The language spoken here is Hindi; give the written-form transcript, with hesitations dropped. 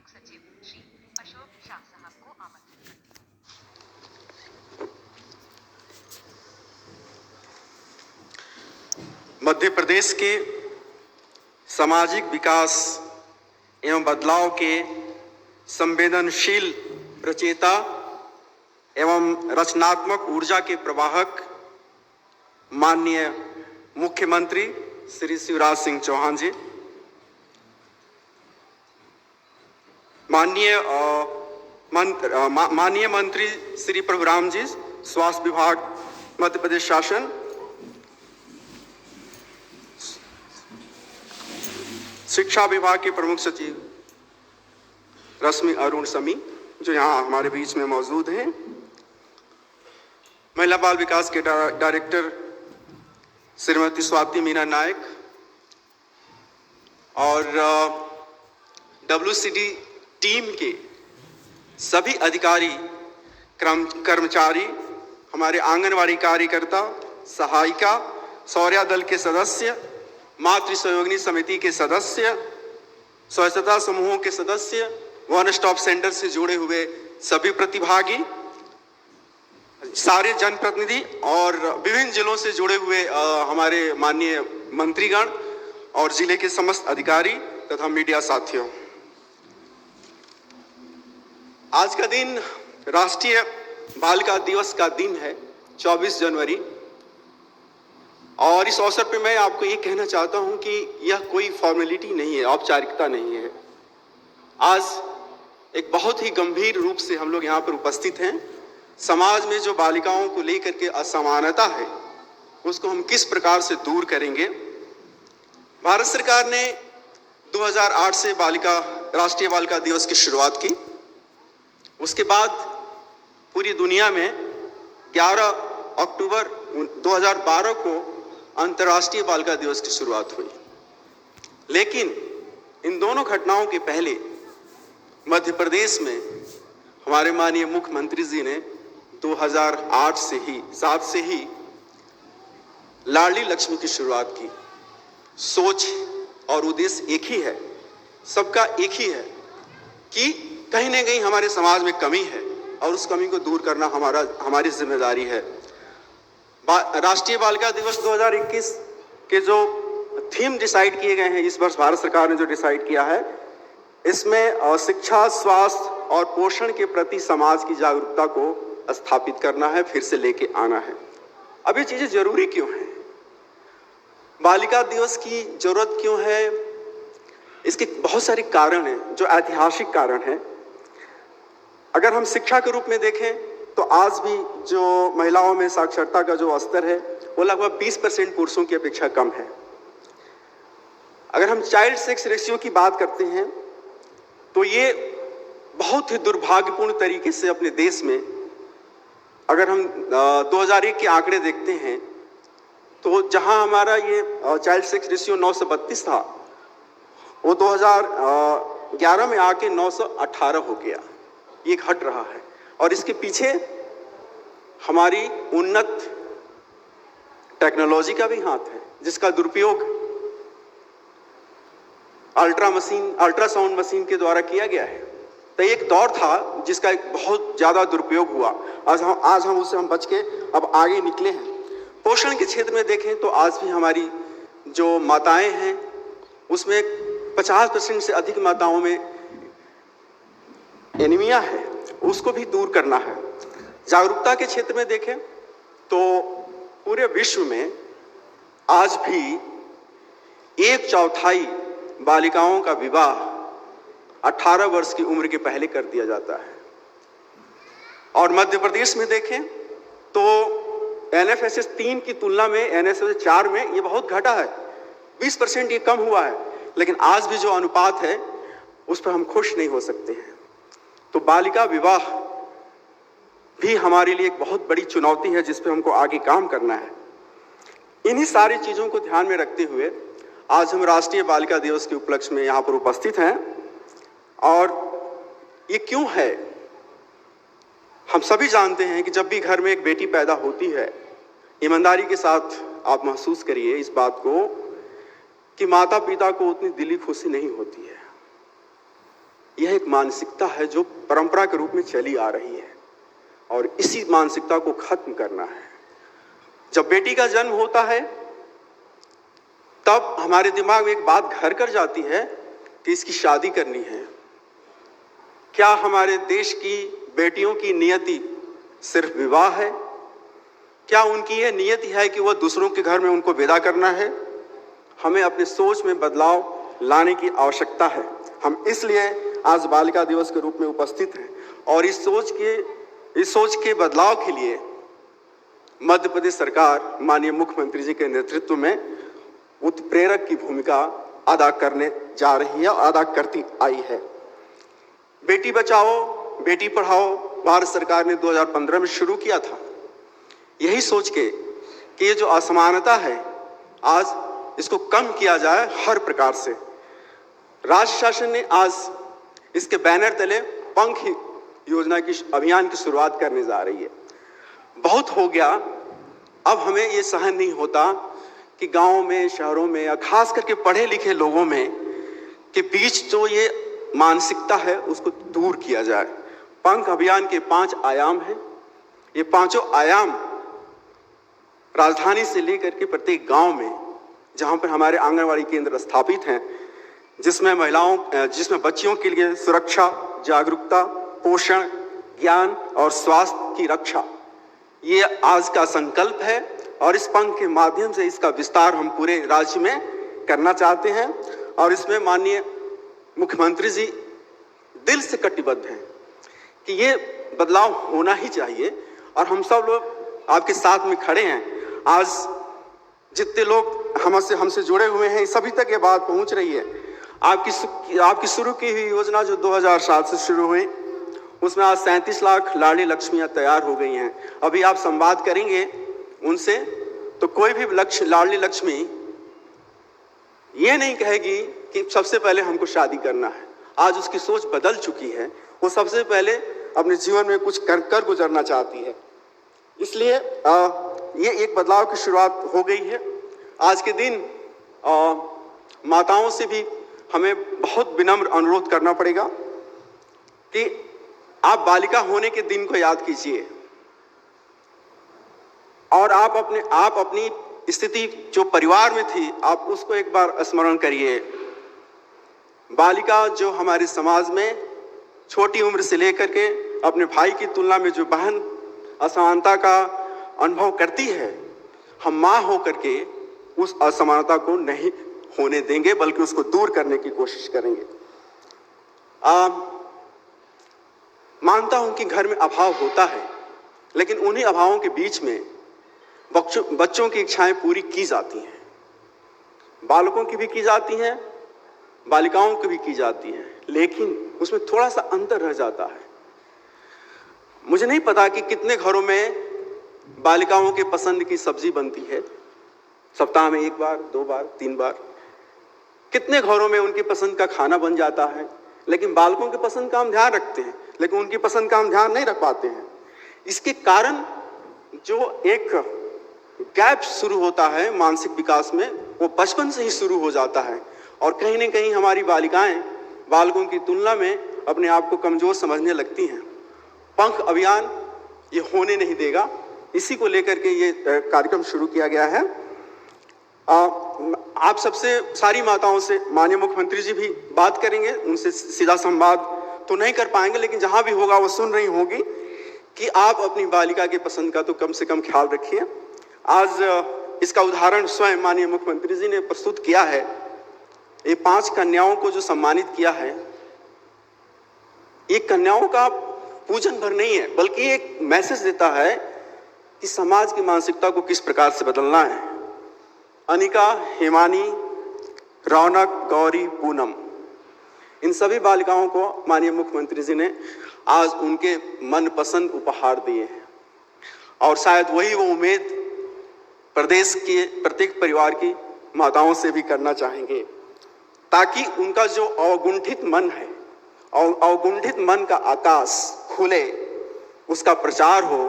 प्रमुख सचिव श्री अशोक शाह साहब को आमंत्रित करती हूं। मध्य प्रदेश के सामाजिक विकास एवं बदलाव के संवेदनशील रचयिता एवं रचनात्मक ऊर्जा के प्रवाहक माननीय मुख्यमंत्री श्री शिवराज सिंह चौहान जी, माननीय मंत्री श्री प्रभुराम जी, स्वास्थ्य विभाग मध्य प्रदेश शासन, शिक्षा विभाग के प्रमुख सचिव रश्मि अरुण समी जो यहाँ हमारे बीच में मौजूद हैं, महिला बाल विकास के डायरेक्टर श्रीमती स्वाति मीना नायक और WCD टीम के सभी अधिकारी, कर्मचारी, हमारे आंगनवाड़ी कार्यकर्ता, सहायिका, शौर्या दल के सदस्य, मातृ सहयोगिनी समिति के सदस्य, स्वच्छता समूहों के सदस्य, वन स्टॉप सेंटर से जुड़े हुए सभी प्रतिभागी, सारे जनप्रतिनिधि और विभिन्न जिलों से जुड़े हुए हमारे माननीय मंत्रीगण और जिले के समस्त अधिकारी तथा मीडिया साथियों, आज का दिन राष्ट्रीय बालिका दिवस का दिन है, 24 जनवरी। और इस अवसर पे मैं आपको ये कहना चाहता हूं कि यह कोई फॉर्मेलिटी नहीं है, औपचारिकता नहीं है। आज एक बहुत ही गंभीर रूप से हम लोग यहाँ पर उपस्थित हैं। समाज में जो बालिकाओं को लेकर के असमानता है उसको हम किस प्रकार से दूर करेंगे। भारत सरकार ने 2008 से राष्ट्रीय बालिका दिवस की शुरुआत की। उसके बाद पूरी दुनिया में 11 अक्टूबर 2012 को अंतर्राष्ट्रीय बालिका दिवस की शुरुआत हुई। लेकिन इन दोनों घटनाओं के पहले मध्य प्रदेश में हमारे माननीय मुख्यमंत्री जी ने 2007 से ही लाडली लक्ष्मी की शुरुआत की। सोच और उद्देश्य एक ही है, सबका एक ही है कि कहीं ना कहीं हमारे समाज में कमी है और उस कमी को दूर करना हमारी जिम्मेदारी है। राष्ट्रीय बालिका दिवस 2021 के जो थीम डिसाइड किए गए हैं, इस वर्ष भारत सरकार ने जो डिसाइड किया है, इसमें शिक्षा, स्वास्थ्य और पोषण के प्रति समाज की जागरूकता को स्थापित करना है, फिर से लेके आना है। अब ये चीजें जरूरी क्यों हैं? बालिका दिवस की जरूरत क्यों है? इसके बहुत सारे कारण हैं जो ऐतिहासिक कारण हैं। अगर हम शिक्षा के रूप में देखें तो आज भी जो महिलाओं में साक्षरता का जो स्तर है वो लगभग 20% पुरुषों की अपेक्षा कम है। अगर हम चाइल्ड सेक्स रेशियो की बात करते हैं तो ये बहुत ही दुर्भाग्यपूर्ण तरीके से अपने देश में, अगर हम 2001 के आंकड़े देखते हैं तो जहां हमारा ये चाइल्ड सेक्स रेशियो 932 था, वो 2011 में आके 918 हो गया। ये घट रहा है और इसके पीछे हमारी उन्नत टेक्नोलॉजी का भी हाथ है, जिसका दुरुपयोग अल्ट्रासाउंड मशीन के द्वारा किया गया है। तो एक दौर था जिसका एक बहुत ज्यादा दुरुपयोग हुआ। आज हम उससे बच के अब आगे निकले हैं। पोषण के क्षेत्र में देखें तो आज भी हमारी जो माताएं हैं उसमें 50% से अधिक माताओं में एनीमिया है, उसको भी दूर करना है। जागरूकता के क्षेत्र में देखें तो पूरे विश्व में आज भी 1/4 बालिकाओं का विवाह 18 वर्ष की उम्र के पहले कर दिया जाता है। और मध्य प्रदेश में देखें तो NFSS 3 की तुलना में NFSS 4 में ये बहुत घटा है, 20% ये कम हुआ है। लेकिन आज भी जो अनुपात है उस पर हम खुश नहीं हो सकते हैं। तो बालिका विवाह भी हमारे लिए एक बहुत बड़ी चुनौती है जिस पर हमको आगे काम करना है। इन्हीं सारी चीजों को ध्यान में रखते हुए आज हम राष्ट्रीय बालिका दिवस के उपलक्ष्य में यहाँ पर उपस्थित हैं। और ये क्यों है? हम सभी जानते हैं कि जब भी घर में एक बेटी पैदा होती है, ईमानदारी के साथ आप महसूस करिए इस बात को कि माता पिता को उतनी दिली खुशी नहीं होती है। यह एक मानसिकता है जो परंपरा के रूप में चली आ रही है और इसी मानसिकता को खत्म करना है। जब बेटी का जन्म होता है तब हमारे दिमाग में एक बात घर कर जाती है कि इसकी शादी करनी है। क्या हमारे देश की बेटियों की नियति सिर्फ विवाह है? क्या उनकी यह नियति है कि वह दूसरों के घर में उनको विदा करना है? हमें अपने सोच में बदलाव लाने की आवश्यकता है। हम इसलिए आज बालिका दिवस के रूप में उपस्थित हैं और इस सोच के बदलाव के लिए मध्य प्रदेश सरकार माननीय मुख्यमंत्री जी के नेतृत्व में उत्प्रेरक की भूमिका अदा करने जा रही है और अदा करती आई है। बेटी बचाओ बेटी पढ़ाओ भारत सरकार ने 2015 में शुरू किया था, यही सोच के कि ये जो असमानता है आज इसको कम किया जाए हर प्रकार से। राज्य शासन ने आज इसके बैनर तले पंख योजना की अभियान की शुरुआत करने जा रही है। बहुत हो गया, अब हमें ये सहन नहीं होता कि गांवों में, शहरों में या खास करके पढ़े लिखे लोगों में के बीच जो ये मानसिकता है उसको दूर किया जाए। पंख अभियान के 5 आयाम हैं। ये पांचों आयाम राजधानी से लेकर के प्रत्येक गांव में, जहां पर हमारे आंगनवाड़ी केंद्र स्थापित हैं, जिसमें बच्चियों के लिए सुरक्षा, जागरूकता, पोषण, ज्ञान और स्वास्थ्य की रक्षा, ये आज का संकल्प है और इस पंख के माध्यम से इसका विस्तार हम पूरे राज्य में करना चाहते हैं और इसमें माननीय मुख्यमंत्री जी दिल से कटिबद्ध हैं कि ये बदलाव होना ही चाहिए और हम सब लोग आपके साथ में खड़े हैं। आज जितने लोग हमसे जुड़े हुए हैं सभी तक ये बात पहुंच रही है। आपकी शुरू की हुई योजना जो 2007 से शुरू हुई, उसमें आज 37 लाख लाडली लक्ष्मियां तैयार हो गई हैं। अभी आप संवाद करेंगे उनसे तो कोई भी लाडली लक्ष्मी ये नहीं कहेगी कि सबसे पहले हमको शादी करना है। आज उसकी सोच बदल चुकी है, वो सबसे पहले अपने जीवन में कुछ कर गुजरना चाहती है। इसलिए ये एक बदलाव की शुरुआत हो गई है। आज के दिन माताओं से भी हमें बहुत विनम्र अनुरोध करना पड़ेगा कि आप बालिका होने के दिन को याद कीजिए और आप अपनी स्थिति जो परिवार में थी आप उसको एक बार स्मरण करिए। बालिका जो हमारे समाज में छोटी उम्र से लेकर के अपने भाई की तुलना में जो बहन असमानता का अनुभव करती है, हम माँ होकर के उस असमानता को नहीं होने देंगे बल्कि उसको दूर करने की कोशिश करेंगे। मानता हूं कि घर में अभाव होता है, लेकिन उन्हीं अभावों के बीच में बच्चों की इच्छाएं पूरी की जाती हैं, बालकों की भी की जाती हैं, बालिकाओं की भी की जाती हैं, लेकिन उसमें थोड़ा सा अंतर रह जाता है। मुझे नहीं पता कि कितने घरों में बालिकाओं के पसंद की सब्जी बनती है, सप्ताह में 1 बार, 2 बार, 3 बार। कितने घरों में उनकी पसंद का खाना बन जाता है, लेकिन बालकों के पसंद का हम ध्यान रखते हैं, लेकिन उनकी पसंद का हम ध्यान नहीं रख पाते हैं। इसके कारण जो एक गैप शुरू होता है मानसिक विकास में, वो बचपन से ही शुरू हो जाता है और कहीं न कहीं हमारी बालिकाएं बालकों की तुलना में अपने आप को कमजोर समझने लगती हैं। पंख अभियान ये होने नहीं देगा, इसी को लेकर के ये कार्यक्रम शुरू किया गया है। आप सबसे, सारी माताओं से माननीय मुख्यमंत्री जी भी बात करेंगे, उनसे सीधा संवाद तो नहीं कर पाएंगे, लेकिन जहां भी होगा वो सुन रही होगी कि आप अपनी बालिका की पसंद का तो कम से कम ख्याल रखिए। आज इसका उदाहरण स्वयं माननीय मुख्यमंत्री जी ने प्रस्तुत किया है। ये 5 कन्याओं को जो सम्मानित किया है, ये कन्याओं का पूजन भर नहीं है, बल्कि एक मैसेज देता है कि समाज की मानसिकता को किस प्रकार से बदलना है। अनिका, हिमानी, रौनक, गौरी, पूनम, इन सभी बालिकाओं को माननीय मुख्यमंत्री जी ने आज उनके मनपसंद उपहार दिए हैं और शायद वही वो उम्मीद प्रदेश के प्रत्येक परिवार की माताओं से भी करना चाहेंगे, ताकि उनका जो अवगुंठित मन है और अवगुंठित मन का आकाश खुले, उसका प्रचार हो